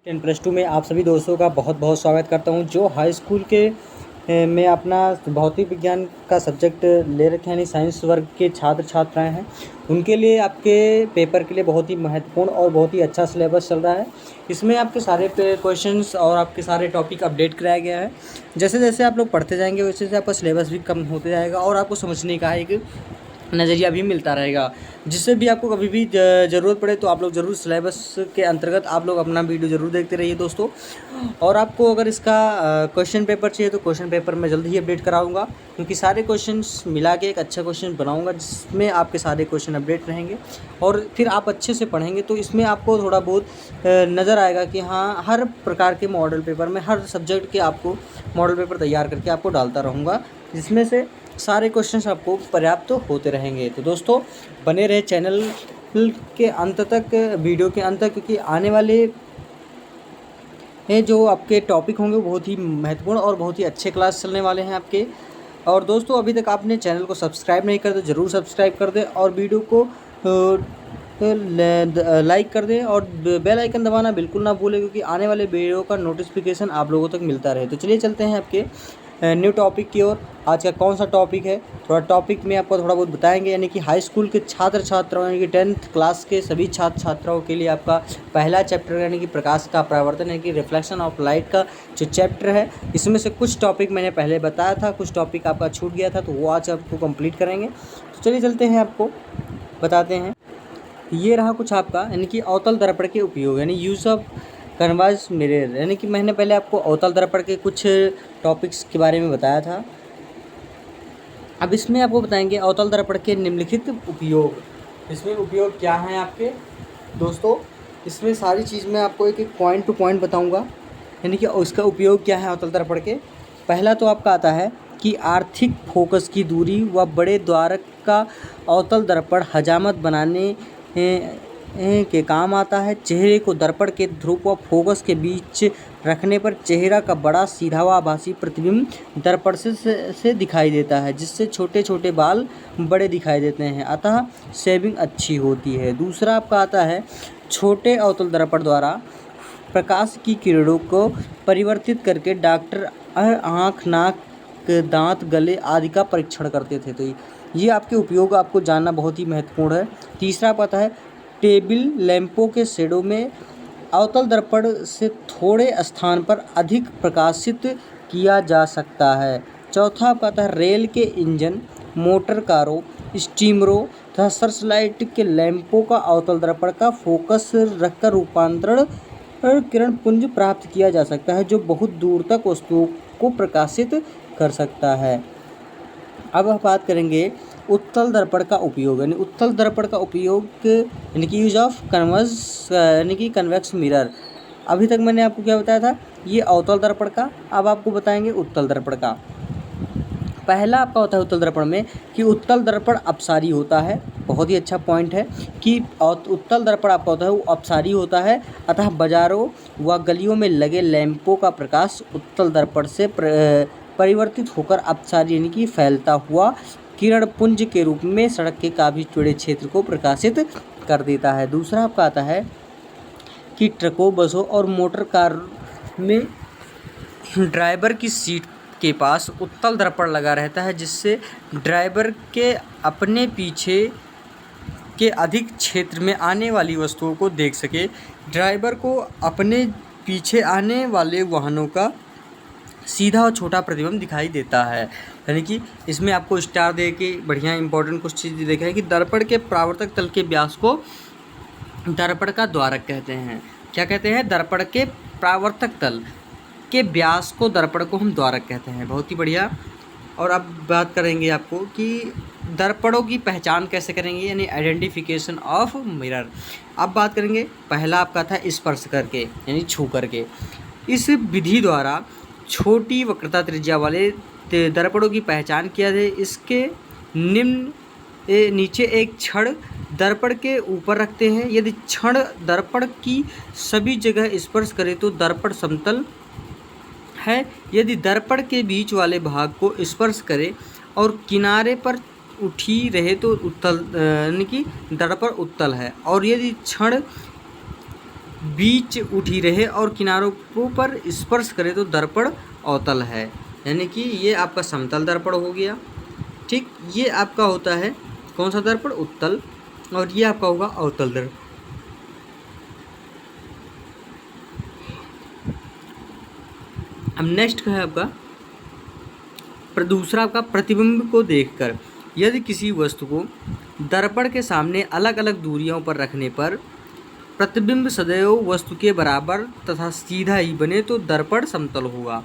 +2 में आप सभी दोस्तों का बहुत बहुत स्वागत करता हूं। जो हाई स्कूल के में अपना भौतिक विज्ञान का सब्जेक्ट ले रखे हैं, यानी साइंस वर्ग के छात्र छात्राएं हैं, उनके लिए आपके पेपर के लिए बहुत ही महत्वपूर्ण और बहुत ही अच्छा सिलेबस चल रहा है। इसमें आपके सारे क्वेश्चंस और आपके सारे टॉपिक अपडेट कराया गया है। जैसे जैसे आप लोग पढ़ते जाएंगे वैसे वैसे आपका सिलेबस भी कम होते जाएगा और आपको समझने का एक नज़रिया भी मिलता रहेगा। जिससे भी आपको कभी भी ज़रूरत पड़े तो आप लोग ज़रूर सिलेबस के अंतर्गत आप लोग अपना वीडियो ज़रूर देखते रहिए दोस्तों। और आपको अगर इसका क्वेश्चन पेपर चाहिए तो क्वेश्चन पेपर मैं जल्द ही अपडेट कराऊंगा, क्योंकि सारे क्वेश्चंस मिला के एक अच्छा क्वेश्चन बनाऊंगा जिसमें आपके सारे क्वेश्चन अपडेट रहेंगे। और फिर आप अच्छे से पढ़ेंगे तो इसमें आपको थोड़ा बहुत नज़र आएगा कि हाँ, हर प्रकार के मॉडल पेपर में हर सब्जेक्ट के आपको मॉडल पेपर तैयार करके आपको डालता रहूँगा, जिसमें से सारे क्वेश्चंस आपको पर्याप्त होते रहेंगे। तो दोस्तों बने रहे चैनल के अंत तक, वीडियो के अंत तक, क्योंकि आने वाले जो आपके टॉपिक होंगे वो बहुत ही महत्वपूर्ण और बहुत ही अच्छे क्लास चलने वाले हैं आपके। और दोस्तों अभी तक आपने चैनल को सब्सक्राइब नहीं कर तो ज़रूर सब्सक्राइब कर दें और वीडियो को लाइक कर दें और बेल आइकन दबाना बिल्कुल ना भूलें, क्योंकि आने वाले वीडियो का नोटिफिकेशन आप लोगों तक मिलता रहे। तो चलिए चलते हैं आपके न्यू टॉपिक की ओर। आज का कौन सा टॉपिक है, थोड़ा टॉपिक में आपको थोड़ा बहुत बताएंगे। यानी कि हाई स्कूल के छात्र छात्राओं यानी कि 10th क्लास के सभी छात्र छात्राओं के लिए आपका पहला चैप्टर यानी कि प्रकाश का परावर्तन यानी कि रिफ्लेक्शन ऑफ लाइट का जो चैप्टर है, इसमें से कुछ टॉपिक मैंने पहले बताया था, कुछ टॉपिक आपका छूट गया था, तो वो आज आपको कंप्लीट करेंगे। तो चलिए चलते हैं, आपको बताते हैं। ये रहा कुछ आपका यानी कि अवतल दर्पण के उपयोग यानी यूज़ ऑफ कन्वर्ज मिरर। यानी कि मैंने पहले आपको अवतल दर्पण के कुछ टॉपिक्स के बारे में बताया था। अब इसमें आपको बताएंगे अवतल दर्पण के निम्नलिखित उपयोग। इसमें उपयोग क्या हैं आपके दोस्तों, इसमें सारी चीज़ मैं आपको एक एक पॉइंट टू पॉइंट बताऊंगा। यानी कि उसका उपयोग क्या है अवतल दर्पण के। पहला तो आपका आता है कि आर्थिक फोकस की दूरी व बड़े द्वारक का अवतल दर्पण हजामत बनाने के काम आता है। चेहरे को दर्पण के ध्रुव व फोकस के बीच रखने पर चेहरा का बड़ा सीधा व आभासी प्रतिबिंब दर्पण से दिखाई देता है, जिससे छोटे छोटे बाल बड़े दिखाई देते हैं, अतः शेविंग अच्छी होती है। दूसरा आपका आता है छोटे अवतल दर्पण द्वारा प्रकाश की किरणों को परिवर्तित करके डॉक्टर आँख, नाक, दांत, गले आदि का परीक्षण करते थे। तो ये आपके उपयोग आपको जानना बहुत ही महत्वपूर्ण है। तीसरा पता है टेबल लैंपों के शेडो में अवतल दर्पण से थोड़े स्थान पर अधिक प्रकाशित किया जा सकता है। चौथा पता है रेल के इंजन, मोटर कारों, स्टीमरों तथा सर्चलाइट के लैंपों का अवतल दर्पण का फोकस रखकर रूपांतरण किरण पुंज प्राप्त किया जा सकता है, जो बहुत दूर तक वस्तुओं को प्रकाशित कर सकता है। अब हम बात करेंगे उत्तल दर्पण का उपयोग। यानी उत्तल दर्पण का उपयोग यानी कि यूज ऑफ कन्वर्स यानी कि कन्वेक्स मिरर। अभी तक मैंने आपको क्या बताया था, ये अवतल दर्पण का। अब आपको बताएंगे उत्तल दर्पण का। पहला आपका होता है उत्तल दर्पण में कि उत्तल दर्पण अपसारी होता है। बहुत ही अच्छा पॉइंट है कि उत्तल दर्पण आपका होता है वो अपसारी होता है, अतः बाजारों व गलियों में लगे लैंपों का प्रकाश उत्तल दर्पण से परिवर्तित होकर अपसारी यानी कि फैलता हुआ किरण पुंज के रूप में सड़क के काफ़ी चौड़े क्षेत्र को प्रकाशित कर देता है। दूसरा आपका आता है कि ट्रकों, बसों और मोटर कार में ड्राइवर की सीट के पास उत्तल दर्पण लगा रहता है, जिससे ड्राइवर के अपने पीछे के अधिक क्षेत्र में आने वाली वस्तुओं को देख सके। ड्राइवर को अपने पीछे आने वाले वाहनों का सीधा और छोटा प्रतिबिंब दिखाई देता है। यानी कि इसमें आपको स्टार दे के बढ़िया इंपॉर्टेंट कुछ चीज़ देखा है कि दर्पण के परावर्तक तल के व्यास को दर्पण का द्वारक कहते हैं। क्या कहते हैं? दर्पण के परावर्तक तल के व्यास को दर्पण को हम द्वारक कहते हैं। बहुत ही बढ़िया। और अब बात करेंगे आपको कि दर्पणों की पहचान कैसे करेंगे, यानी आइडेंटिफिकेशन ऑफ मिरर। अब बात करेंगे, पहला आपका था स्पर्श करके यानी छू करके। इस विधि द्वारा छोटी वक्रता त्रिज्या वाले दर्पणों की पहचान किया जाए। इसके नीचे एक छड़ दर्पण के ऊपर रखते हैं। यदि छड़ दर्पण की सभी जगह स्पर्श करे तो दर्पण समतल है। यदि दर्पण के बीच वाले भाग को स्पर्श करे और किनारे पर उठी रहे तो उत्तल यानी कि दर्पण उत्तल है। और यदि छड़ बीच उठी रहे और किनारों पर स्पर्श करे तो दर्पण अवतल है, यानी कि ये आपका समतल दर्पण हो गया। ठीक, ये आपका होता है कौन सा दर्पण, उत्तल, और ये आपका होगा अवतल दर्पण। अब नेक्स्ट है आपका दूसरा आपका प्रतिबिंब को देखकर। यदि किसी वस्तु को दर्पण के सामने अलग अलग दूरियों पर रखने पर प्रतिबिंब सदैव वस्तु के बराबर तथा सीधा ही बने तो दर्पण समतल होगा।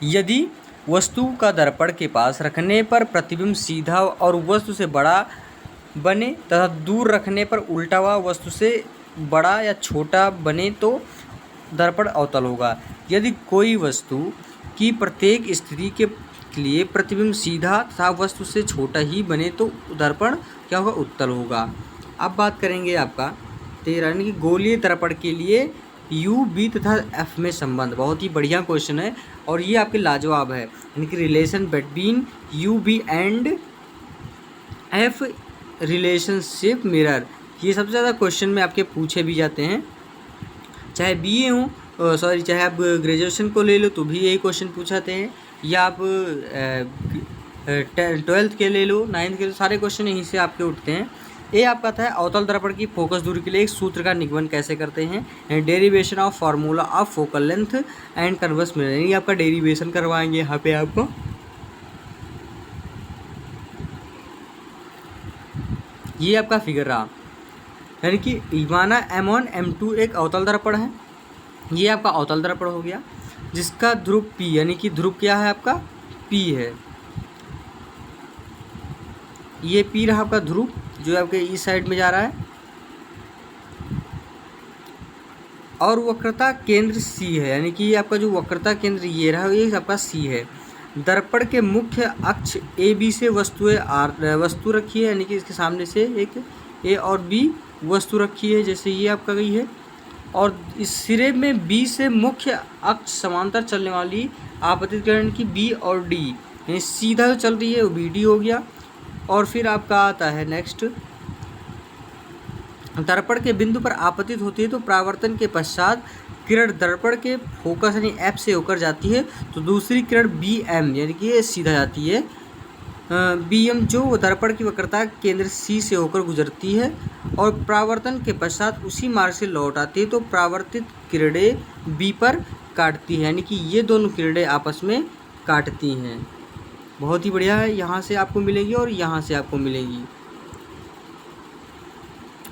यदि वस्तु का दर्पण के पास रखने पर प्रतिबिंब सीधा और वस्तु से बड़ा बने तथा दूर रखने पर उल्टा हुआ वस्तु से बड़ा या छोटा बने तो दर्पण अवतल होगा। यदि कोई वस्तु की प्रत्येक स्थिति के लिए प्रतिबिंब सीधा तथा वस्तु से छोटा ही बने तो दर्पण क्या होगा, उत्तल होगा। अब बात करेंगे आपका 13 यानी कि गोलीय दर्पण के लिए यू बी तथा एफ में संबंध। बहुत ही बढ़िया क्वेश्चन है और ये आपके लाजवाब है, यानी कि relation between U B and F relationship mirror. ये सबसे ज़्यादा क्वेश्चन में आपके पूछे भी जाते हैं, चाहे बीए हो चाहे आप ग्रेजुएशन को ले लो तो भी यही क्वेश्चन पूछाते हैं, या आप 12th के ले लो, 9th के ले लो, सारे क्वेश्चन यहीं से आपके उठते हैं। ये आपका था अवतल दर्पण की फोकस दूरी के लिए एक सूत्र का निगमन कैसे करते हैं, derivation of formula of focal length and converse mirror. यानी आपका डेरिवेशन करवाएंगे यहाँ पे आपको। ये आपका फिगर रहा, यानी कि माना M1 M2 एक अवतल दर्पण है, ये आपका अवतल दर्पण हो गया जिसका ध्रुव P, यानी कि ध्रुव क्या है आपका P है। ये P रहा आपका ध्रुव जो आपके इस साइड में जा रहा है, और वक्रता केंद्र C है, यानी कि ये आपका जो वक्रता केंद्र ये रहा ये आपका C है। दर्पण के मुख्य अक्ष AB से वस्तु रखी है, यानी कि इसके सामने से एक A और B वस्तु रखी है, जैसे ये आपका गई है, और इस सिरे में B से मुख्य अक्ष समांतर चलने वाली आपतित किरण की B और D, यानी सीधा जो चल रही है वो BD हो गया। और फिर आपका आता है नेक्स्ट, दर्पण के बिंदु पर आपतित होती है तो परावर्तन के पश्चात किरण दर्पण के फोकस यानी F से होकर जाती है, तो दूसरी किरण BM यानी कि ये सीधा जाती है, BM जो दर्पण की वक्रता केंद्र C से होकर गुजरती है और परावर्तन के पश्चात उसी मार्ग से लौट आती है, तो परावर्तित किरणें B पर काटती हैं, यानी कि ये दोनों किरणें आपस में काटती हैं। बहुत ही बढ़िया है, यहाँ से आपको मिलेगी और यहाँ से आपको मिलेगी।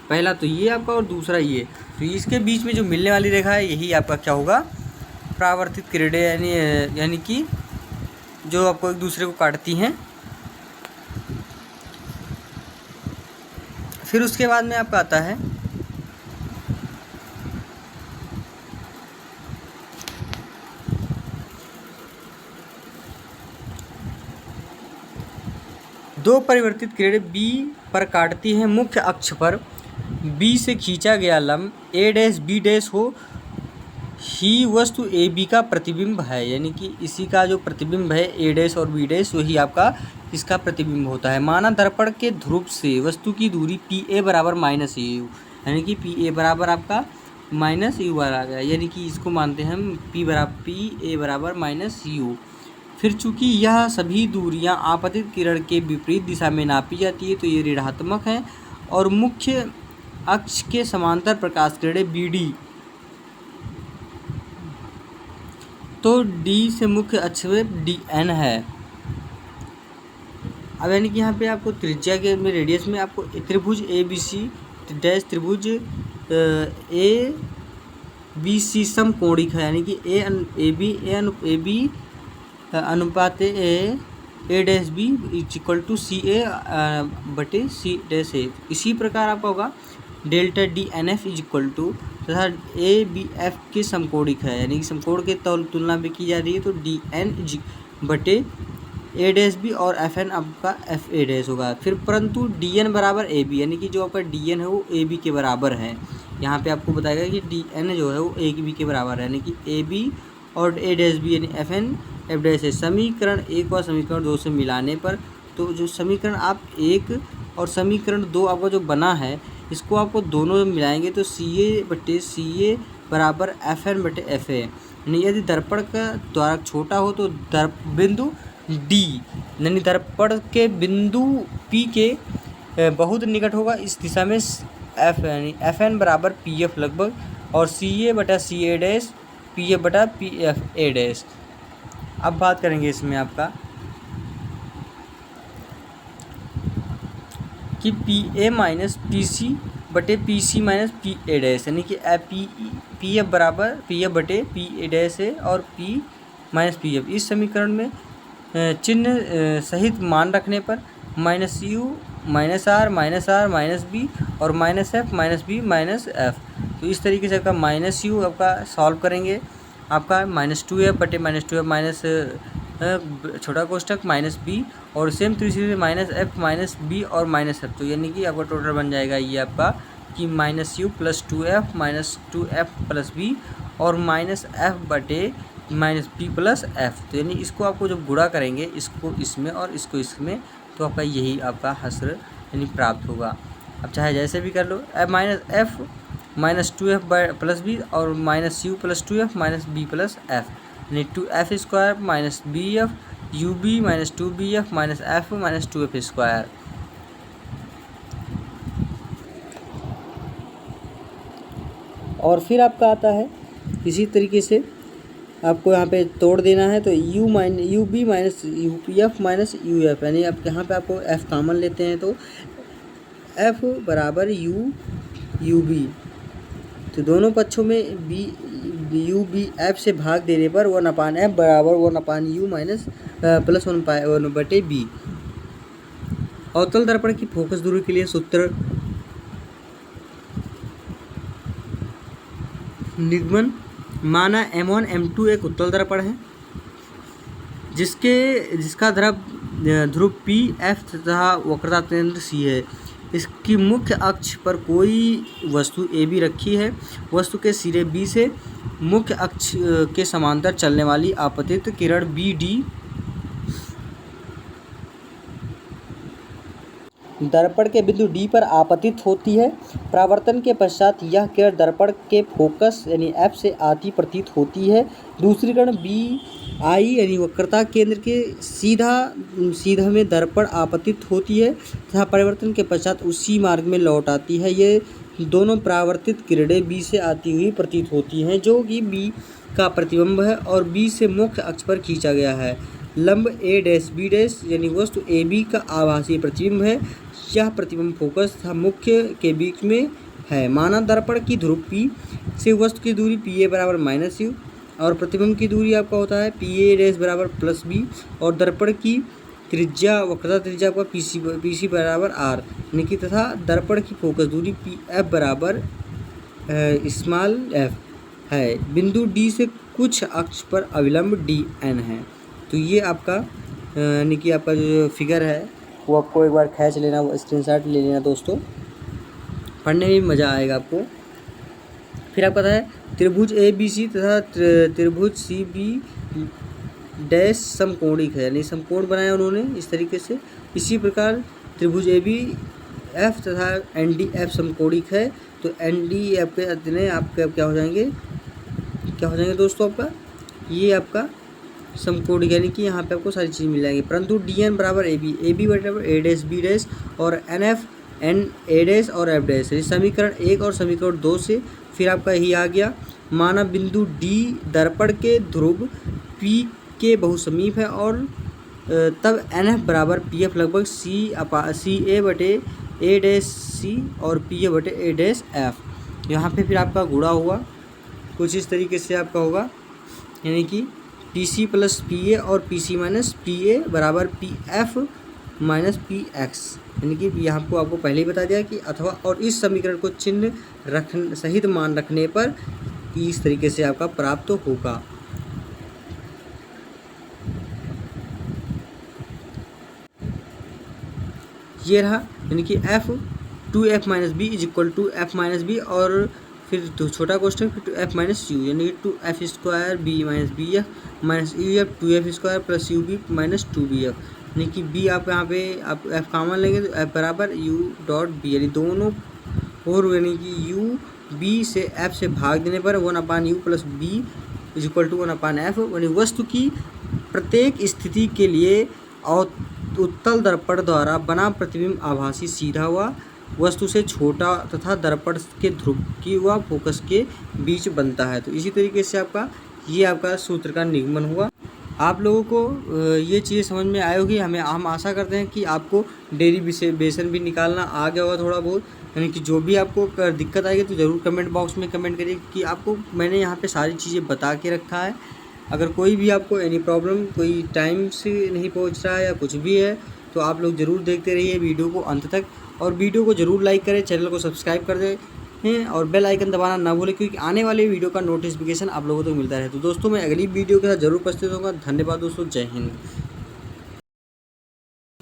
पहला तो ये आपका और दूसरा ये, तो इसके बीच में जो मिलने वाली रेखा है यही आपका क्या होगा, परावर्तित किरणें, यानी कि जो आपको एक दूसरे को काटती हैं। फिर उसके बाद में आपका आता है दो परिवर्तित किरणें B पर काटती हैं। मुख्य अक्ष पर B से खींचा गया लंब A' B' हो ही वस्तु AB का प्रतिबिंब है, यानी कि इसी का जो प्रतिबिंब है A' और B' वही आपका इसका प्रतिबिंब होता है। माना दर्पण के ध्रुव से वस्तु की दूरी PA बराबर -u, यानी कि PA बराबर आपका -u आ गया, यानी कि इसको मानते हैं हम PA बराबर -u। फिर चूंकि यह सभी दूरियां आपतित किरण के विपरीत दिशा में नापी जाती है तो ये ऋणात्मक है, और मुख्य अक्ष के समांतर प्रकाश किरणें BD, तो D से मुख्य अक्ष में DN है। अब यानी कि यहाँ पे आपको त्रिज्या के में रेडियस में आपको त्रिभुज ABC डैश त्रिभुज ABC समकोणिक है, यानी कि AB अनुपात A'B इक्वल टू CA बटे C'। इसी प्रकार आपका होगा delta DNF is equal to तथा ABF के समकोणिक है, यानी कि समकोण के तुलना में की जा रही है, तो DN बटे A'B और FN आपका FA' होगा। फिर परंतु DN बराबर AB, यानी कि जो आपका DN है वो AB के बराबर है। यहाँ पे आपको बताएगा कि DN जो है वो AB के बराबर है, यानी कि AB और A'B यानी FN F' है। समीकरण 1 और समीकरण 2 से मिलाने पर, तो जो समीकरण आप 1 और समीकरण 2 आपका जो बना है इसको आपको दोनों मिलाएंगे तो CA/CA बराबर FN/FA। यानी यदि दर्पण का द्वारक छोटा हो तो बिंदु D यानी दर्पण के बिंदु P के बहुत निकट होगा। इस दिशा में F यानी FN बराबर PF लगभग, और CA/CA डैश PF/PFA डैश। अब बात करेंगे इसमें आपका कि PA minus PC/PC minus PA dash, यानी कि PF बराबर PF/PA डैश है और P माइनस PF। इस समीकरण में चिन्ह सहित मान रखने पर -U -R -B और -F -B -F। तो इस तरीके से आपका -U आपका सॉल्व करेंगे, आपका -2F/-2F माइनस छोटा कोष्ठक -B और सेम तरीके से -F -B और -F। तो यानी कि आपका टोटल बन जाएगा ये आपका कि -U + 2F -2F + B और -F/-B + F। तो यानी इसको आपको जब गुणा करेंगे इसको इसमें और इसको इसमें, तो आपका यही आपका हश्र यानी प्राप्त होगा। अब चाहे जैसे भी कर लो, -F -2F + B और -U + 2F -B + F, यानी 2F² -BF UB -2BF -F -2F²। और फिर आपका आता है इसी तरीके से आपको यहाँ पे तोड़ देना है, तो UB minus UF minus UF, यानी आप यहाँ पे आपको F कॉमन लेते हैं तो F बराबर UB। तो दोनों पक्षों में UB F से भाग देने पर 1/F बराबर 1/U माइनस + 1/B। अवतल दर्पण की फोकस दूरी के लिए सूत्र निगमन। माना M1 M2 एक उत्तल दर्पण है जिसका ध्रुव P F तथा वक्रता केंद्र C है। इसकी मुख्य अक्ष पर कोई वस्तु AB रखी है। वस्तु के सिरे B से मुख्य अक्ष के समांतर चलने वाली आपतित किरण BD दर्पण के बिंदु D पर आपतित होती है। परावर्तन के पश्चात यह किरण दर्पण के फोकस यानी F से आती प्रतीत होती है। दूसरी किरण BI यानी वक्रता केंद्र के सीधा में दर्पण आपतित होती है तथा परिवर्तन के पश्चात उसी मार्ग में लौट आती है। ये दोनों परावर्तित किरणें B से आती हुई प्रतीत होती हैं, जो कि B का प्रतिबिंब है और B से मुख्य अक्ष पर खींचा गया है। लंब A-B' यानी वस्तु AB का आभासी प्रतिबिंब है। यह प्रतिबिंब फोकस तथा मुख्य के बीच में है। माना दर्पण की ध्रुव P से वस्तु की दूरी PA बराबर -U और प्रतिबिंब की दूरी आपका होता है PA' बराबर +B और दर्पण की त्रिज्या वक्रता त्रिज्या का PC बराबर R, यानी कि तथा दर्पण की फोकस दूरी PF बराबर स्मॉल f है। बिंदु D से कुछ अक्ष पर अविलंब DN है। तो ये आपका यानी कि आपका जो फिगर है वो आपको एक बार खींच लेना, स्क्रीनशॉट ले लेना दोस्तों, पढ़ने में भी मज़ा आएगा आपको। फिर आपका है त्रिभुज ABC तथा त्रिभुज CB डैश समकोणिक है, यानी समकोण बनाया उन्होंने इस तरीके से। इसी प्रकार त्रिभुज ABF तथा NDF समकोणिक है। तो NDF के अधीन आपके क्या हो जाएंगे दोस्तों, आपका ये आपका समकोणिक, यानी कि यहाँ पे आपको सारी चीज़ मिल जाएंगी। परंतु DN बराबर AB बराबर A'-B' और NF NA' और F', समीकरण 1 और समीकरण 2 से। फिर आपका यही आ गया, माना बिंदु D दर्पण के ध्रुव P के बहुत समीप है और तब NF बराबर PF लगभग CA/A' और PA/A'। यहाँ पे फिर आपका गुणा हुआ कुछ इस तरीके से आपका होगा, यानी कि PC + PA और PC - PA बराबर PF - PX, यानी कि यहाँ को आपको पहले ही बता दिया कि अथवा, और इस समीकरण को चिन्ह सहित मान रखने पर इस तरीके से आपका प्राप्त होगा। ये रहा, यानी कि F2F - B = F - B और फिर छोटा क्वेश्चन फिर F - U, यानी 2F² B - BF - UF 2F² + UB - 2BF, यानी कि B आप यहाँ पे आप F कॉमन लेंगे तो F बराबर U.B, यानी दोनों और यानी कि यू बी से एफ से भाग देने पर 1/u plus B is equal to 1/f। यानी वस्तु की प्रत्येक स्थिति के लिए उत्तल दर्पण द्वारा बना प्रतिबिंब आभासी सीधा हुआ वस्तु से छोटा तथा दर्पण के ध्रुव की व फोकस के बीच बनता है। तो इसी तरीके से आपका सूत्र का निगमन हुआ। आप लोगों को ये चीज़ें समझ में आई होगी। हम आशा करते हैं कि आपको डेरिवेशन भी निकालना आ गया होगा थोड़ा बहुत। यानी कि जो भी आपको दिक्कत आएगी तो ज़रूर कमेंट बॉक्स में कमेंट करिए कि आपको मैंने यहाँ पे सारी चीज़ें बता के रखा है। अगर कोई भी आपको एनी प्रॉब्लम, कोई टाइम से नहीं पहुँच रहा है या कुछ भी है, तो आप लोग ज़रूर देखते रहिए वीडियो को अंत तक, और वीडियो को ज़रूर लाइक करें, चैनल को सब्सक्राइब कर दें और बेल आइकन दबाना ना भूलें, क्योंकि आने वाले वीडियो का नोटिफिकेशन आप लोगों को मिलता रहे। तो दोस्तों मैं अगली वीडियो के साथ ज़रूर उपस्थित होगा। धन्यवाद दोस्तों, जय हिंद।